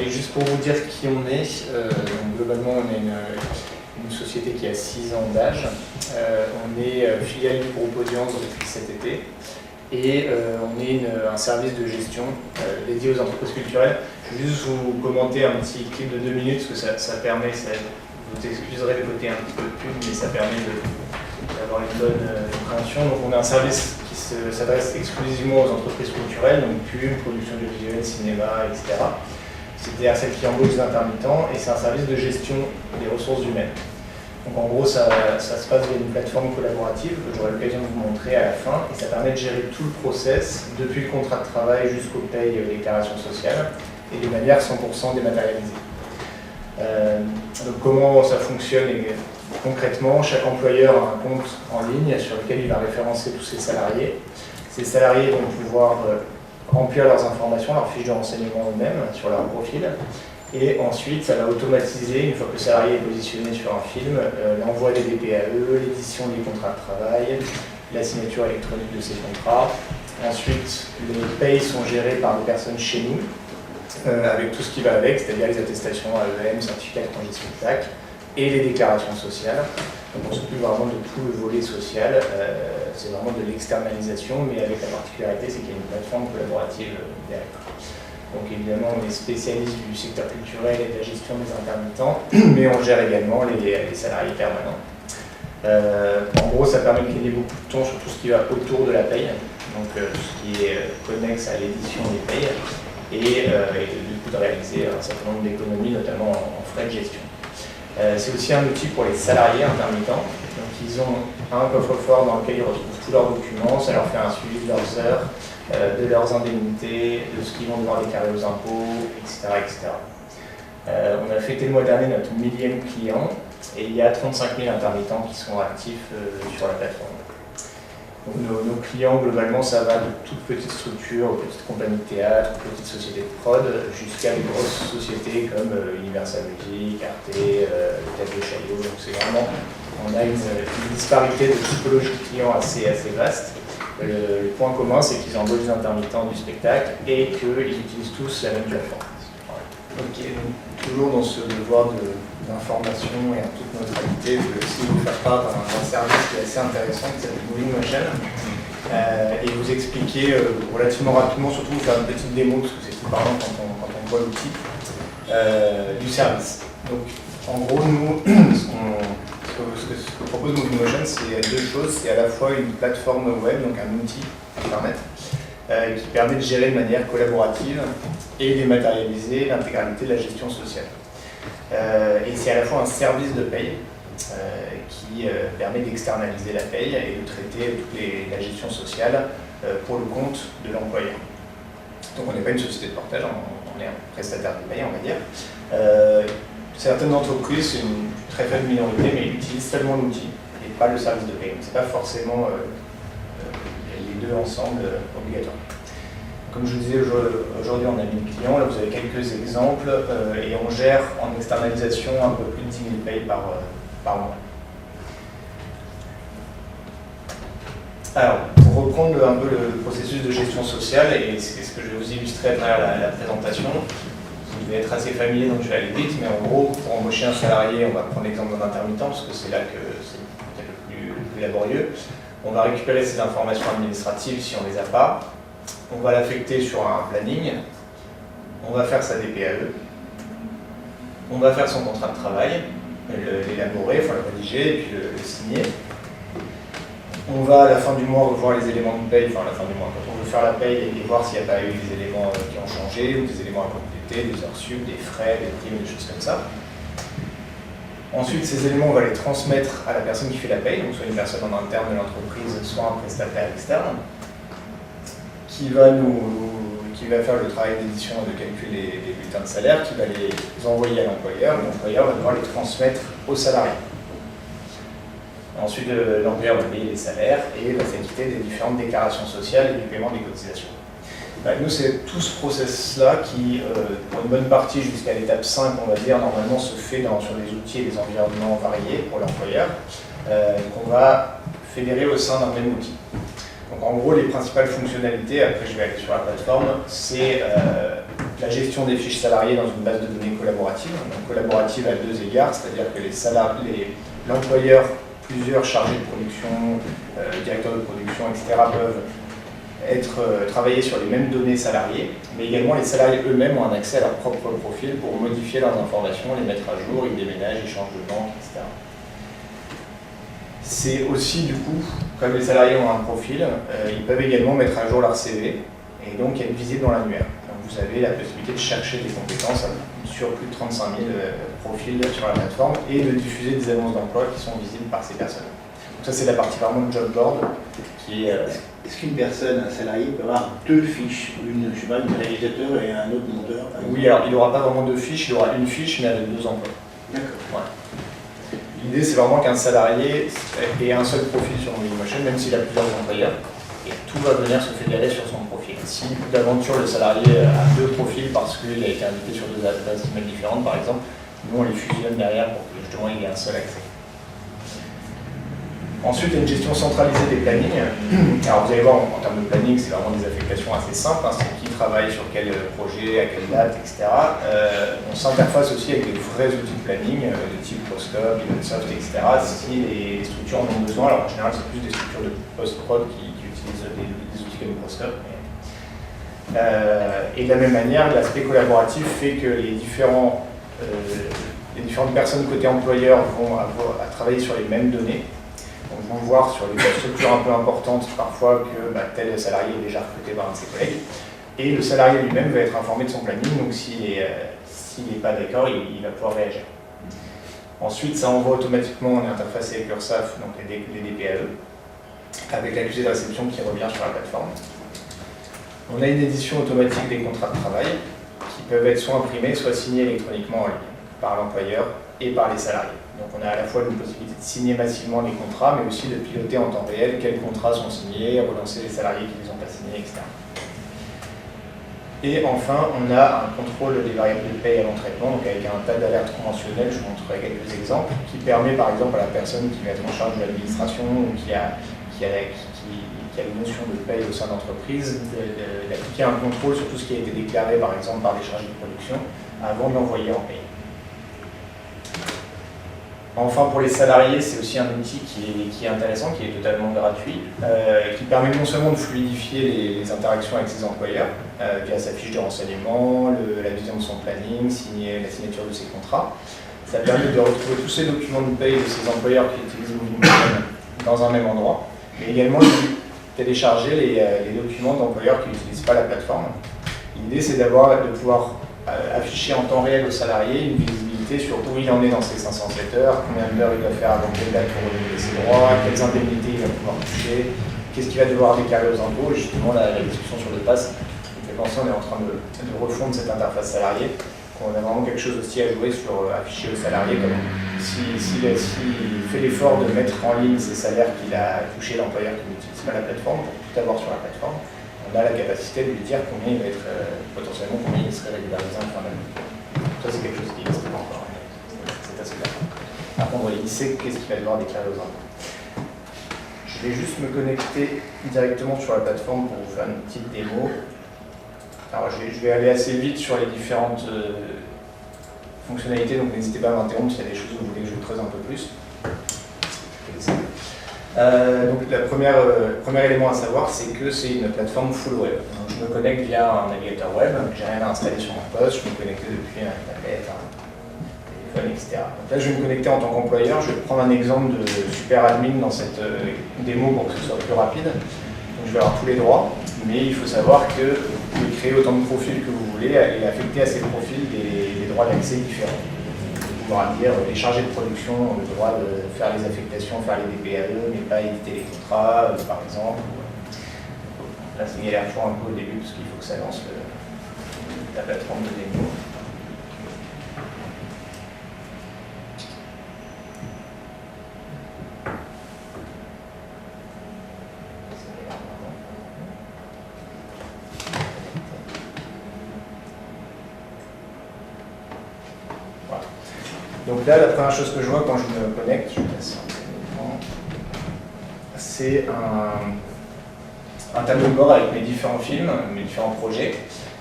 oui, juste pour vous dire qui on est, donc globalement on est une société qui a 6 ans d'âge. On est filiale du groupe Audience depuis cet été et on est un service de gestion dédié aux entreprises culturelles. Je vais juste vous commenter un petit clip de 2 minutes parce que ça permet, vous excuserez le côté un petit peu de pub, mais ça permet d'avoir une bonne compréhension. Donc on a un service qui s'adresse exclusivement aux entreprises culturelles, donc pub, production audiovisuelle, cinéma, etc. C'est-à-dire celles qui embauchent des intermittents, et c'est un service de gestion des ressources humaines. Donc en gros, ça se passe via une plateforme collaborative que j'aurai l'occasion de vous montrer à la fin, et ça permet de gérer tout le process, depuis le contrat de travail jusqu'aux payes et déclarations sociales, et de manière 100% dématérialisée. Donc comment ça fonctionne concrètement? Chaque employeur a un compte en ligne sur lequel il va référencer tous ses salariés. Ces salariés vont pouvoir remplir leurs informations, leurs fiches de renseignement eux-mêmes sur leur profil. Et ensuite, ça va automatiser, une fois que le salarié est positionné sur un film, l'envoi des DPAE, l'édition des contrats de travail, la signature électronique de ces contrats. Ensuite, les payes sont gérées par des personnes chez nous, avec tout ce qui va avec, c'est-à-dire les attestations AEM, certificats de congé de spectacle, et les déclarations sociales. Donc on s'occupe vraiment de tout le volet social, c'est vraiment de l'externalisation, mais avec la particularité, c'est qu'il y a une plateforme collaborative derrière. Donc évidemment, on est spécialiste du secteur culturel et de la gestion des intermittents, mais on gère également les salariés permanents. En gros, ça permet de gagner beaucoup de temps sur tout ce qui va autour de la paye, donc tout ce qui est connexe à l'édition des payes, et du coup de réaliser un certain nombre d'économies, notamment en frais de gestion. C'est aussi un outil pour les salariés intermittents. Donc ils ont un coffre-fort dans lequel ils retrouvent tous leurs documents, ça leur fait un suivi de leurs heures, de leurs indemnités, de ce qu'ils vont devoir déclarer aux impôts, etc. etc. On a fêté le mois dernier notre 1000e client et il y a 35 000 intermittents qui sont actifs sur la plateforme. Donc nos clients, globalement, ça va de toutes petites structures, petites compagnies de théâtre, petites sociétés de prod, jusqu'à des grosses sociétés comme Universal Music, Arte, le Théâtre de Chaillot. Donc c'est vraiment, on a une disparité de typologie de clients assez vaste. Le point commun, c'est qu'ils embauchent des intermittents du spectacle et qu'ils utilisent tous la même plateforme. Ok, donc toujours dans ce devoir d'information et en toute neutralité, je vais aussi vous faire part d'un service qui est assez intéressant, qui s'appelle Moving Motion, et vous expliquer relativement rapidement, surtout vous faire une petite démo, parce que c'est plus parlant quand on voit l'outil, du service. Donc en gros, nous, ce que propose Moving Motion, c'est 2 choses. C'est à la fois une plateforme web, donc un outil internet, qui permet de gérer de manière collaborative et dématérialiser l'intégralité de la gestion sociale. Et c'est à la fois un service de paye qui permet d'externaliser la paye et de traiter toute la gestion sociale pour le compte de l'employeur. Donc on n'est pas une société de portage, on est un prestataire de paye, on va dire. Certaines entreprises, c'est une très faible minorité, mais ils utilisent seulement l'outil et pas le service de paye. Ce n'est pas forcément les deux ensemble obligatoires. Comme je vous disais, aujourd'hui on a 1000 clients, là vous avez quelques exemples, et on gère en externalisation un peu plus de 10 000 payes par mois. Alors, pour reprendre un peu le processus de gestion sociale, et c'est ce que je vais vous illustrer à travers la présentation, vous devez être assez familier, donc je vais aller vite, mais en gros, pour embaucher un salarié, on va prendre l'exemple d'un intermittent, parce que c'est là que c'est peut-être le plus laborieux. On va récupérer ces informations administratives si on ne les a pas. On va l'affecter sur un planning, on va faire sa DPAE, on va faire son contrat de travail, l'élaborer, enfin le rédiger et puis le signer. On va à la fin du mois revoir les éléments de paye, enfin à la fin du mois, quand on veut faire la paye et voir s'il n'y a pas eu des éléments qui ont changé ou des éléments à compléter, des heures sup, des frais, des primes, des choses comme ça. Ensuite, ces éléments, on va les transmettre à la personne qui fait la paye, donc soit une personne en interne de l'entreprise, soit un prestataire externe, qui va faire le travail d'édition et de calcul des bulletins de salaire, qui va les envoyer à l'employeur, et l'employeur va devoir les transmettre aux salariés. Ensuite, l'employeur va payer les salaires et va s'acquitter des différentes déclarations sociales et du paiement des cotisations. Nous, c'est tout ce process-là qui, pour une bonne partie jusqu'à l'étape 5, on va dire, normalement se fait sur des outils et des environnements variés pour l'employeur, qu'on va fédérer au sein d'un même outil. Donc en gros, les principales fonctionnalités, après je vais aller sur la plateforme, c'est la gestion des fiches salariées dans une base de données collaborative. Donc collaborative à deux égards, c'est-à-dire que l'employeur, plusieurs chargés de production, directeurs de production, etc. peuvent travailler sur les mêmes données salariées, mais également les salariés eux-mêmes ont un accès à leur propre profil pour modifier leurs informations, les mettre à jour, ils déménagent, ils changent de banque, etc. C'est aussi du coup, comme les salariés ont un profil, ils peuvent également mettre à jour leur CV et donc être visibles dans l'annuaire. Vous avez la possibilité de chercher des compétences sur plus de 35 000 profils sur la plateforme et de diffuser des annonces d'emploi qui sont visibles par ces personnes. Donc ça c'est la partie vraiment de job board qui est... Est-ce qu'une personne, un salarié, peut avoir deux fiches, une, je sais pas, une réalisateur et un autre monteur? Oui, alors il n'aura pas vraiment deux fiches, il aura une fiche mais avec deux emplois. D'accord. Ouais. L'idée c'est vraiment qu'un salarié ait un seul profil sur Dailymotion, même s'il a plusieurs employeurs, et tout va venir se fédérer sur son profil. Si d'aventure le salarié a deux profils parce qu'il a été invité sur deux adresses email différentes par exemple, nous on les fusionne derrière pour que justement il ait un seul accès. Ensuite, il y a une gestion centralisée des plannings. Alors vous allez voir, en termes de planning, c'est vraiment des affectations assez simples. Hein, c'est qui travaille sur quel projet, à quelle date, etc. On s'interface aussi avec des vrais outils de planning, de type Postcop, Eventsoft, etc. Si les structures en ont besoin, alors en général, c'est plus des structures de post-prod qui utilisent des outils comme Postcop. Et de la même manière, l'aspect collaboratif fait que les différentes personnes côté employeur vont avoir à travailler sur les mêmes données. Donc, vont voir sur des structures un peu importantes parfois que tel salarié est déjà recruté par un de ses collègues. Et le salarié lui-même va être informé de son planning, donc s'il n'est pas d'accord, il va pouvoir réagir. Ensuite, ça envoie automatiquement, on est interfacé avec l'URSSAF, donc les DPAE, avec l'accusé de réception qui revient sur la plateforme. On a une édition automatique des contrats de travail qui peuvent être soit imprimés, soit signés électroniquement en ligne par l'employeur et par les salariés. Donc on a à la fois une possibilité de signer massivement les contrats, mais aussi de piloter en temps réel quels contrats sont signés, relancer les salariés qui ne les ont pas signés, etc. Et enfin, on a un contrôle des variables de paie avant traitement, donc avec un tas d'alertes conventionnelles, je vous montrerai quelques exemples, qui permet par exemple à la personne qui va être en charge de l'administration ou qui a une notion de paie au sein d'entreprise, d'appliquer un contrôle sur tout ce qui a été déclaré par exemple par des chargés de production avant de l'envoyer en paie. Enfin, pour les salariés, c'est aussi un outil qui est intéressant, qui est totalement gratuit, qui permet non seulement de fluidifier les interactions avec ses employeurs via sa fiche de renseignement, la vision de son planning, la signature de ses contrats. Ça permet de retrouver tous ces documents de paie de ses employeurs qui utilisent Dailymotion dans un même endroit, mais également de télécharger les documents d'employeurs qui n'utilisent pas la plateforme. L'idée, c'est de pouvoir afficher en temps réel aux salariés une visibilité sur où il en est dans ses 507 heures, combien d'heures il doit faire avant quelle date pour renouveler ses droits, quelles indemnités il va pouvoir toucher, qu'est-ce qu'il va devoir déclarer aux impôts. Justement, la discussion sur le pass, on fait penser, on est en train de refondre cette interface salariée. On a vraiment quelque chose aussi à jouer sur afficher aux salariés, comme s'il fait l'effort de mettre en ligne ses salaires qu'il a touché l'employeur qui n'utilise pas la plateforme, pour tout avoir sur la plateforme. On a la capacité de lui dire combien il va être, potentiellement combien il serait régularisé en fin d'année. Ça, c'est quelque chose qui n'existe pas encore. C'est assez bien. Par contre, il sait qu'est-ce qu'il va devoir déclarer aux impôts. Je vais juste me connecter directement sur la plateforme pour vous faire une petite démo. Alors, je vais aller assez vite sur les différentes fonctionnalités, donc n'hésitez pas à m'interrompre s'il y a des choses où vous voulez que je vous creuse un peu plus. Donc le premier élément à savoir, c'est que c'est une plateforme full web. Donc, je me connecte via un navigateur web, j'ai rien à installer sur mon poste, je peux me connecter depuis un tablette, un téléphone, etc. Donc là, je vais me connecter en tant qu'employeur. Je vais prendre un exemple de super admin dans cette démo pour que ce soit plus rapide. Donc, je vais avoir tous les droits, mais il faut savoir que vous pouvez créer autant de profils que vous voulez et affecter à ces profils des droits d'accès différents. Dire les chargés de production ont le droit de faire les affectations, faire les DPAE, mais pas éditer les contrats, par exemple. Là, c'est une galère toujours un peu au début parce qu'il faut que ça lance la plateforme de démo. Donc là, la première chose que je vois quand je me connecte, c'est un tableau de bord avec mes différents films, mes différents projets.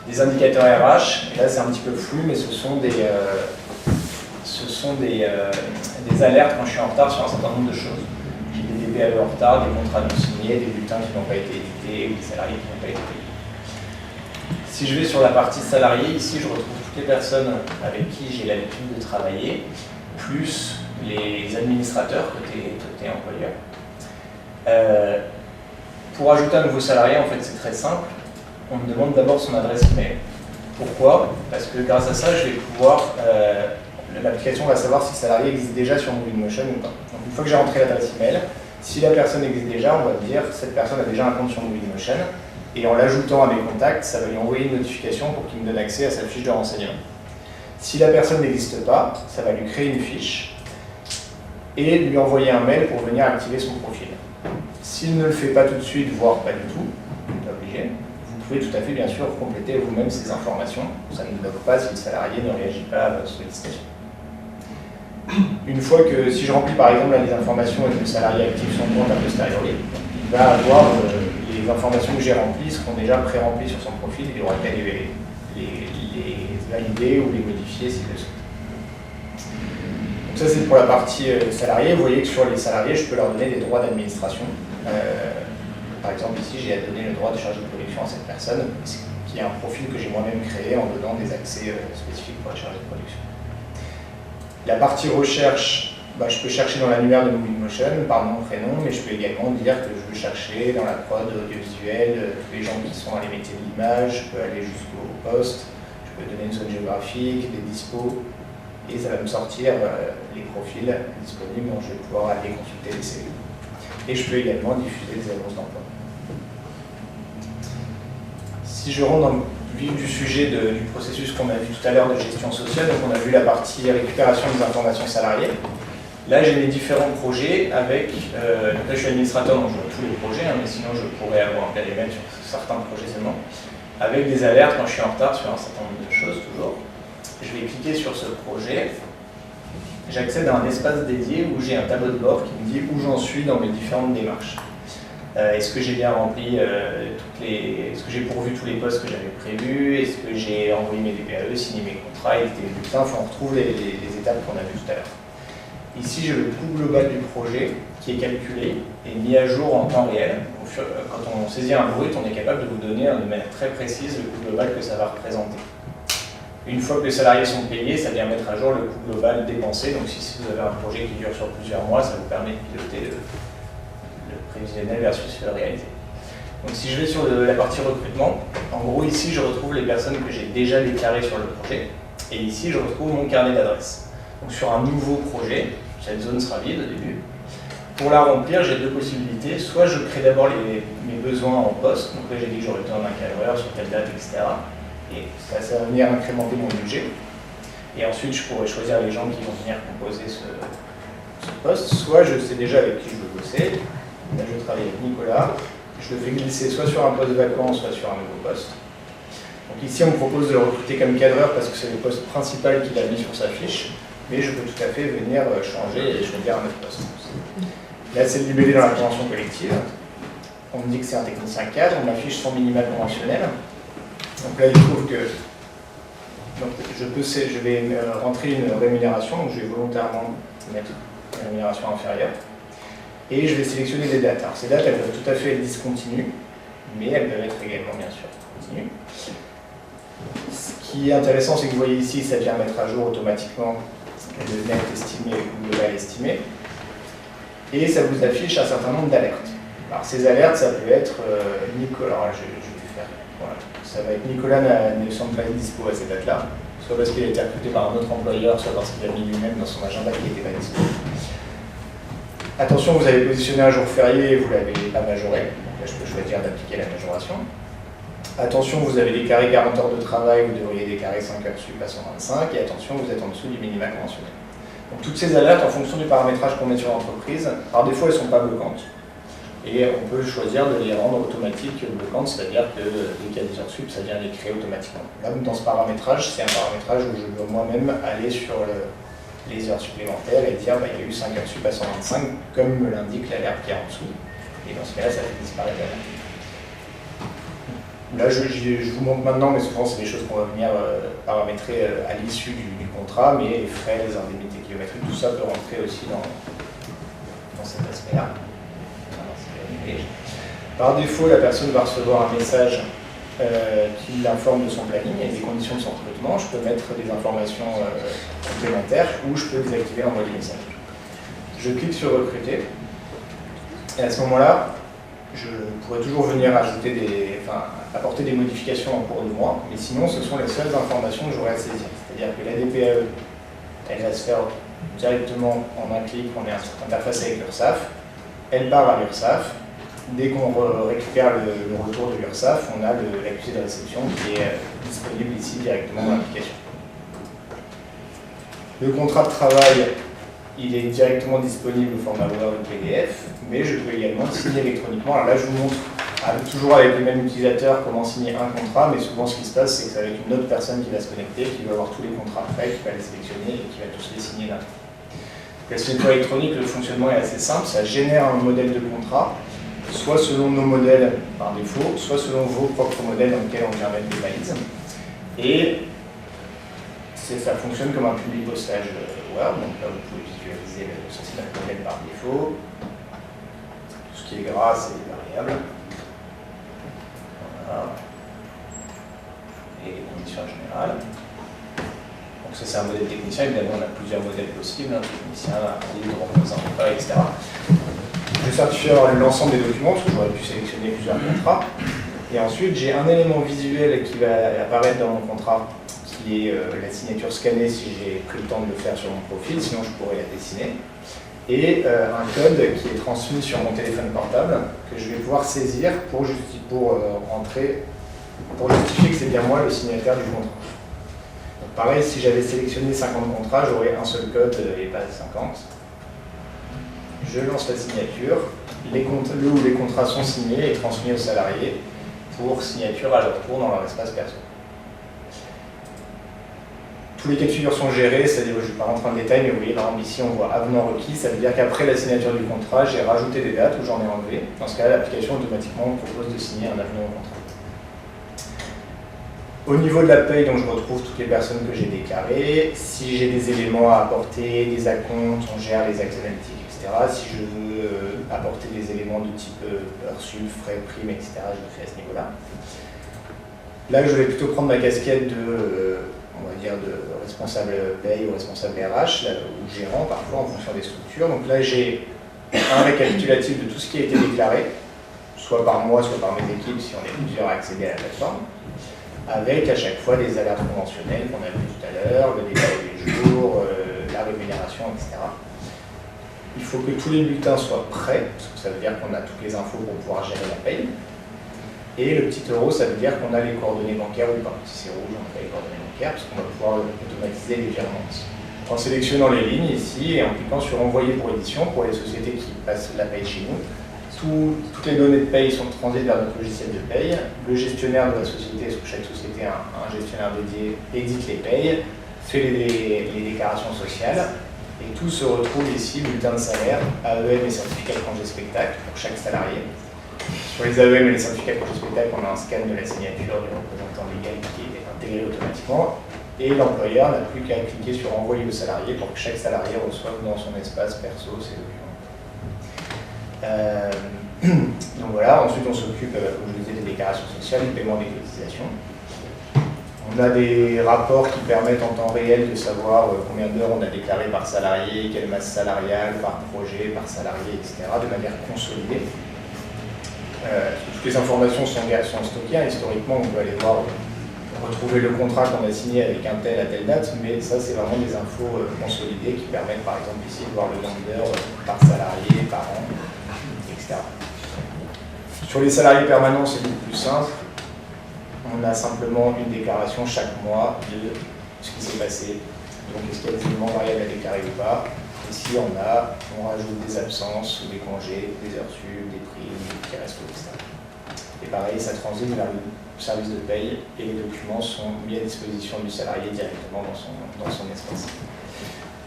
Des indicateurs RH, et là c'est un petit peu flou, mais ce sont des alertes quand je suis en retard sur un certain nombre de choses. J'ai des DPAE en retard, des contrats non signés, des bulletins qui n'ont pas été édités ou des salariés qui n'ont pas été payés. Si je vais sur la partie salarié, ici je retrouve toutes les personnes avec qui j'ai l'habitude de travailler, plus les administrateurs côté employeur. Pour ajouter un nouveau salarié, en fait c'est très simple. On me demande d'abord son adresse email. Pourquoi? Parce que grâce à ça, je vais pouvoir, l'application va savoir si le salarié existe déjà sur Movingmotion ou pas. Donc une fois que j'ai rentré l'adresse email, si la personne existe déjà, on va me dire que cette personne a déjà un compte sur Movingmotion, et en l'ajoutant à mes contacts, ça va lui envoyer une notification pour qu'il me donne accès à sa fiche de renseignement. Si la personne n'existe pas, ça va lui créer une fiche et lui envoyer un mail pour venir activer son profil. S'il ne le fait pas tout de suite, voire pas du tout, pas obligé, vous pouvez tout à fait bien sûr compléter vous-même ces informations. Ça ne bloque pas si le salarié ne réagit pas à votre sollicitation. Une fois que, si je remplis par exemple les informations et que le salarié active son compte a posteriori, il va avoir les informations que j'ai remplies seront déjà pré-remplies sur son profil, il aura qu'à les valider ou les modifier s'il le souhaite. Donc ça c'est pour la partie salarié. Vous voyez que sur les salariés, je peux leur donner des droits d'administration. Par exemple ici, j'ai donné le droit de charger de production à cette personne, qui est un profil que j'ai moi-même créé en donnant des accès spécifiques pour la charge de production. La partie recherche, je peux chercher dans l'annuaire de Movingmotion par nom, prénom, mais je peux également dire que je veux chercher dans la prod audiovisuelle tous les gens qui sont dans les métiers de l'image, je peux aller jusqu'au poste, je peux donner une zone géographique, des dispos, et ça va me sortir les profils disponibles dont je vais pouvoir aller consulter les CV. Et je peux également diffuser les annonces d'emploi. Si je rentre dans le vif du sujet du processus qu'on a vu tout à l'heure de gestion sociale, donc on a vu la partie récupération des informations salariées. Là, j'ai mes différents projets avec, donc là je suis administrateur, donc je vois tous les projets, mais sinon je pourrais avoir un périmètre sur certains projets seulement, avec des alertes quand je suis en retard sur un certain nombre de choses, toujours. Je vais cliquer sur ce projet, j'accède à un espace dédié où j'ai un tableau de bord qui me dit où j'en suis dans mes différentes démarches. Est-ce que j'ai bien rempli est-ce que j'ai pourvu tous les postes que j'avais prévus? Est-ce que j'ai envoyé mes DPAE, signé mes contrats, édité mes bulletins? Enfin, on retrouve les étapes qu'on a vues tout à l'heure. Ici, j'ai le coût global du projet qui est calculé et mis à jour en temps réel. Quand on saisit un brut, on est capable de vous donner de manière très précise le coût global que ça va représenter. Une fois que les salariés sont payés, ça vient mettre à jour le coût global dépensé. Donc si vous avez un projet qui dure sur plusieurs mois, ça vous permet de piloter le prévisionnel versus le réalisé. Donc si je vais sur la partie recrutement, en gros ici je retrouve les personnes que j'ai déjà déclarées sur le projet. Et ici je retrouve mon carnet d'adresses. Donc sur un nouveau projet, cette zone sera vide au début. Pour la remplir, j'ai deux possibilités. Soit je crée d'abord mes besoins en poste, donc là j'ai dit que j'aurais besoin d'un cadreur sur telle date, etc. Et ça va venir incrémenter mon budget. Et ensuite, je pourrais choisir les gens qui vont venir composer ce poste. Soit je sais déjà avec qui je veux bosser. Là, je travaille avec Nicolas. Je le fais glisser soit sur un poste vacant, soit sur un nouveau poste. Donc ici, on me propose de le recruter comme cadreur parce que c'est le poste principal qu'il a mis sur sa fiche. Mais je peux tout à fait venir changer et choisir un autre poste. Là, c'est libellé dans la convention collective. On me dit que c'est un technicien cadre, on affiche son minimal conventionnel. Donc là, il trouve que je vais rentrer une rémunération, donc je vais volontairement mettre une rémunération inférieure. Et je vais sélectionner des dates. Alors ces dates, elles peuvent tout à fait être discontinues, mais elles peuvent être également, bien sûr, continues. Ce qui est intéressant, c'est que vous voyez ici, ça vient mettre à jour automatiquement le net estimé ou le global estimé. Et ça vous affiche un certain nombre d'alertes. Alors ces alertes, ça peut être Nicolas. Alors, je vais faire. Voilà. Ça va être Nicolas ne semble pas être dispo à ces dates-là, soit parce qu'il a été recruté par un autre employeur, soit parce qu'il a mis lui-même dans son agenda qu'il n'était pas dispo. Attention, vous avez positionné un jour férié et vous ne l'avez pas majoré. Donc là, je peux choisir d'appliquer la majoration. Attention, vous avez déclaré 40 heures de travail, vous devriez déclarer 5 heures sup à 125. Et attention, vous êtes en dessous du minima conventionnel. Donc toutes ces alertes, en fonction du paramétrage qu'on met sur l'entreprise, par défaut, elles ne sont pas bloquantes. Et on peut choisir de les rendre automatiques bloquantes, c'est-à-dire que dès qu'il y a des heures sup, ça vient les créer automatiquement. Là, dans ce paramétrage, c'est un paramétrage où je peux moi-même aller sur les heures supplémentaires et dire il y a eu 5 heures sup à 125, comme me l'indique l'alerte qui est en dessous. Et dans ce cas-là, ça fait disparaître l'alerte. Là, je vous montre maintenant, mais souvent c'est des choses qu'on va venir paramétrer à l'issue du contrat, mais les frais, les indemnités kilométriques, tout ça peut rentrer aussi dans cet aspect-là. Par défaut, la personne va recevoir un message qui l'informe de son planning et des conditions de son recrutement. Je peux mettre des informations complémentaires ou je peux désactiver l'envoi du message. Je clique sur recruter et à ce moment-là, je pourrais toujours venir apporter des modifications en cours de mois, mais sinon ce sont les seules informations que j'aurai à saisir. C'est-à-dire que la DPAE, elle va se faire directement en un clic, on est en interface avec l'URSSAF, elle part à l'URSSAF. Dès qu'on récupère le retour de l'URSSAF, on a l'accusé de réception qui est disponible ici directement dans l'application. Le contrat de travail, il est directement disponible au format Word ou PDF, mais je peux également le signer électroniquement. Alors là, je vous montre, toujours avec les mêmes utilisateurs, comment signer un contrat, mais souvent ce qui se passe, c'est que c'est avec une autre personne qui va se connecter, qui va avoir tous les contrats prêts, qui va les sélectionner et qui va tous les signer là. La signature électronique, le fonctionnement est assez simple, ça génère un modèle de contrat, soit selon nos modèles par défaut, soit selon vos propres modèles dans lesquels on vient mettre des balises. Et ça fonctionne comme un public postage Word, donc là vous pouvez visualiser le modèle par défaut. Tout ce qui est gras, c'est les variables. Voilà. Et les conditions générales. Donc ça c'est un modèle technicien, évidemment on a plusieurs modèles possibles, technicien, libre, représentant, etc. Je certifie l'ensemble des documents, parce que j'aurais pu sélectionner plusieurs contrats. Et ensuite, j'ai un élément visuel qui va apparaître dans mon contrat, qui est la signature scannée si j'ai pris le temps de le faire sur mon profil, sinon je pourrais la dessiner. Et un code qui est transmis sur mon téléphone portable, que je vais pouvoir saisir pour justifier que c'est bien moi le signataire du contrat. Donc pareil, si j'avais sélectionné 50 contrats, j'aurais un seul code et pas 50. Je lance la signature, le ou les contrats sont signés et transmis aux salariés pour signature à leur tour dans leur espace perso. Tous les cas de figure sont gérés, c'est-à-dire je ne vais pas rentrer en détail, mais vous voyez, par exemple ici on voit avenant requis, ça veut dire qu'après la signature du contrat, j'ai rajouté des dates ou j'en ai enlevé. Dans ce cas-là, l'application automatiquement propose de signer un avenant au contrat. Au niveau de la paye, donc, je retrouve toutes les personnes que j'ai déclarées. Si j'ai des éléments à apporter, des acomptes, on gère les actes analytiques. Si je veux apporter des éléments de type heures sup, frais, primes, etc., je le fais à ce niveau-là. Là, je vais plutôt prendre ma casquette de responsable paye ou responsable RH, ou gérant parfois en fonction des structures. Donc là, j'ai un récapitulatif de tout ce qui a été déclaré, soit par moi, soit par mes équipes, si on est plusieurs à accéder à la plateforme, avec à chaque fois des alertes conventionnelles qu'on a vu tout à l'heure, le détail des jours, la rémunération, etc. Il faut que tous les bulletins soient prêts, parce que ça veut dire qu'on a toutes les infos pour pouvoir gérer la paye. Et le petit euro, ça veut dire qu'on a les coordonnées bancaires ou pas. Si c'est rouge, on n'a pas les coordonnées bancaires, parce qu'on va pouvoir automatiser les virements. En sélectionnant les lignes ici et en cliquant sur envoyer pour édition, pour les sociétés qui passent la paye chez nous, toutes les données de paye sont transitées vers notre logiciel de paye. Le gestionnaire de la société, parce que chaque société a un gestionnaire dédié, édite les payes, fait les déclarations sociales. Et tout se retrouve ici, bulletin de salaire, AEM et certificat de congé spectacle pour chaque salarié. Sur les AEM et les certificats de congé spectacle, on a un scan de la signature du représentant légal qui est intégré automatiquement. Et l'employeur n'a plus qu'à cliquer sur envoyer au salarié pour que chaque salarié reçoive dans son espace perso ses documents. Donc voilà, ensuite on s'occupe, comme je vous disais, des déclarations sociales, du paiement des cotisations. On a des rapports qui permettent en temps réel de savoir combien d'heures on a déclaré par salarié, quelle masse salariale, par projet, par salarié, etc., de manière consolidée. Toutes les informations sont stockées. Historiquement, on peut aller voir, retrouver le contrat qu'on a signé avec un tel à telle date, mais ça, c'est vraiment des infos consolidées qui permettent, par exemple, ici de voir le nombre d'heures par salarié, par an, etc. Sur les salariés permanents, c'est beaucoup plus simple. On a simplement une déclaration chaque mois de ce qui s'est passé. Donc, est-ce qu'il y a des éléments variables à déclarer ou pas? Ici, on rajoute des absences, des congés, des heures sup, des primes, des petits restos, etc. Et pareil, ça transite vers le service de paye et les documents sont mis à disposition du salarié directement dans son espace.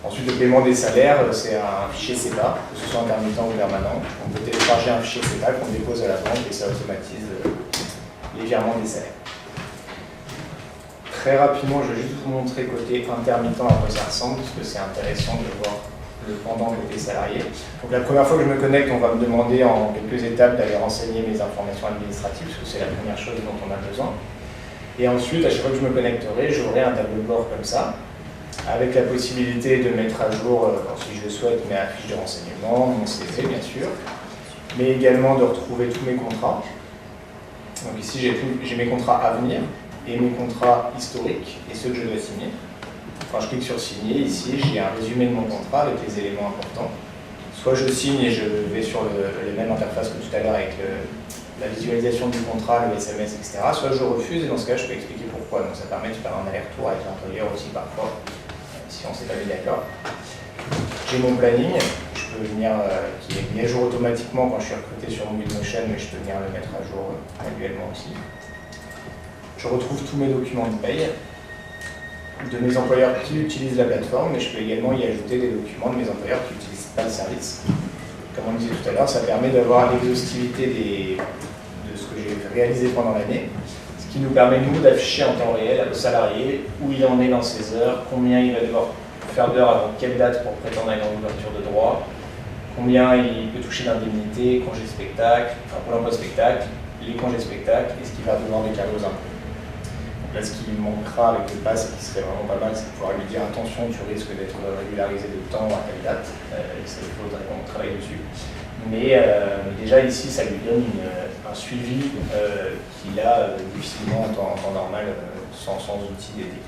Ensuite, le paiement des salaires, c'est un fichier CEPA, que ce soit intermittent ou permanent. On peut télécharger un fichier CEPA qu'on dépose à la banque et ça automatise les virements des salaires. Très rapidement, je vais juste vous montrer côté intermittent à quoi ça ressemble, parce que c'est intéressant de voir le pendant côté salarié. Donc la première fois que je me connecte, on va me demander en quelques étapes d'aller renseigner mes informations administratives, parce que c'est la première chose dont on a besoin. Et ensuite, à chaque fois que je me connecterai, j'aurai un tableau de bord comme ça, avec la possibilité de mettre à jour, si je le souhaite, mes fiches de renseignement, mon CV bien sûr, mais également de retrouver tous mes contrats. Donc ici, j'ai mes contrats à venir et mes contrats historiques et ceux que je dois signer. Quand je clique sur signer, ici, j'ai un résumé de mon contrat avec les éléments importants. Soit je signe et je vais sur les mêmes interfaces que tout à l'heure avec la visualisation du contrat, le SMS, etc. Soit je refuse et dans ce cas, je peux expliquer pourquoi. Donc ça permet de faire un aller-retour avec l'employeur aussi parfois, si on ne s'est pas mis d'accord. J'ai mon planning, je peux venir, qui est mis à jour automatiquement quand je suis recruté sur Mobilmotion, mais je peux venir le mettre à jour manuellement aussi. Je retrouve tous mes documents de paye de mes employeurs qui utilisent la plateforme, mais je peux également y ajouter des documents de mes employeurs qui n'utilisent pas le service. Comme on disait tout à l'heure, ça permet d'avoir l'exhaustivité de ce que j'ai réalisé pendant l'année, ce qui nous permet, nous, d'afficher en temps réel au salarié où il en est dans ses heures, combien il va devoir faire d'heures avant quelle date pour prétendre à une ouverture de droit, combien il peut toucher d'indemnités, congés spectacle, enfin pour l'emploi spectacle, les congés spectacle et ce qu'il va devoir déclarer aux impôts. Là, ce qui manquera avec le pass, et qui serait vraiment pas mal, c'est de pouvoir lui dire attention, tu risques d'être régularisé de temps à telle date. Ça, il faudrait qu'on travaille dessus. Mais déjà ici, ça lui donne un suivi qu'il a difficilement en temps normal, sans outils dédiés.